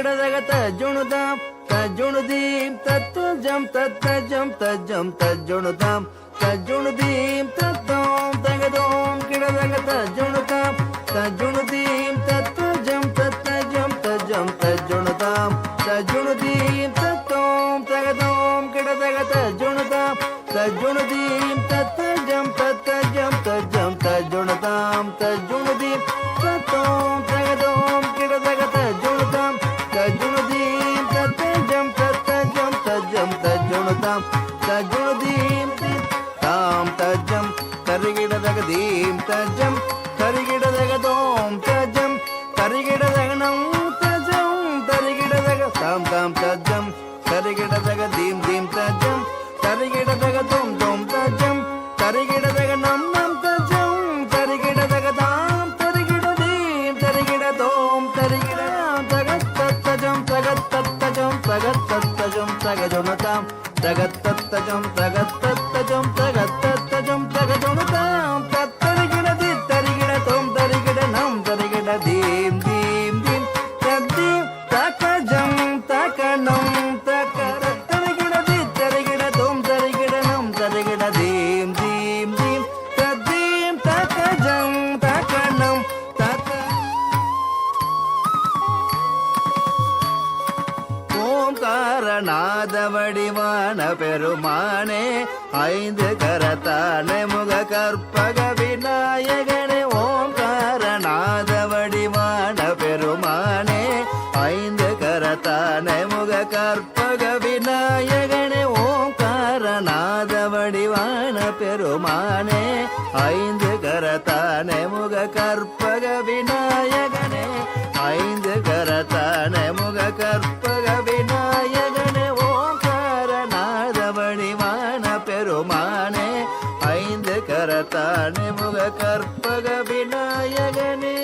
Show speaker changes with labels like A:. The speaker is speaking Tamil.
A: தரிகிடதக தஜுணுதாம் தஜுணுதீம் தத்தஜம் தத்தஜம் தஜம் தஜுணுதாம் தஜுணுதீம் தத்தோம் தகதோம் கிடதக தஜுணுதாம் தஜுணுதீம் தத்தஜம் தத்தஜம் தஜம் தஜுணுதாம் தஜுணுதீம் தத்தோம் தகதோம் கிடதக தஜுணுதாம் தஜுணுதீம் தத்தஜம் தத்தஜம் தஜம் தஜுணுதாம் தஜுணுதீம் தத்தோம் தகதோம் கிடதக தஜுணுதாம் தஜுணுதீம் தத்தஜம் தத்தஜம் தஜம் தஜுணுதாம் தஜுணுதீம் தாம் தஜம் தரிகிடதகதீம் தஜம் தரிகிடதகதோம் தஜம் தரிகிடதகனம் தஜம் தரிகிடதக தாம் தாம் தஜம் தரிகிடதகதீம் தீம் தஜம் தரிகிடதகதோம் தோம் தஜம் தரிகிடதகனம் நம் தஜம் தரிகிடதகதாம் தரிகிடதீம் தரிகிடதோம் தரிகிடதாம் தகத்தத்தஜம் தகத்தத்தஜம் தகத்தத்தஜம் தகஜுணதாம் தகத்தத்தஜம் தகத்தத்தஜம் தகத்தத்தஜம் தகஜுணதாம் தத்தரிகிடதி தரிகிடதோம் தரிகிடனம் தரிகிடதீம் தீம் தீம் தத்தீம் தகஜம் தகனம் தக தரிகிடதி தரிகிடதோம் தரிகிடனம் தரிகிடதீம் தீம் தீம் தத்தீம் தகஜம் தகனம் தக ஓம்காரநாத வடிவான பெருமானே ஐந்து கரத்தானே முக கற்பக விநாயகனே ஓம்காரநாத வடிவான பெருமானே ஐந்து கரத்தானே முக கற்பக விநாயகனே ஓம்காரநாத வடிவான பெருமானே ஐந்து கரத்தானே முக கற்பக விநாயகனே ஐந்து கரத்தானே முக கற்பக விநாயகனே ஓங்காரநாத வடிவான பெருமானே ஐந்து கரத்தானே முக கற்பக விநாயகனே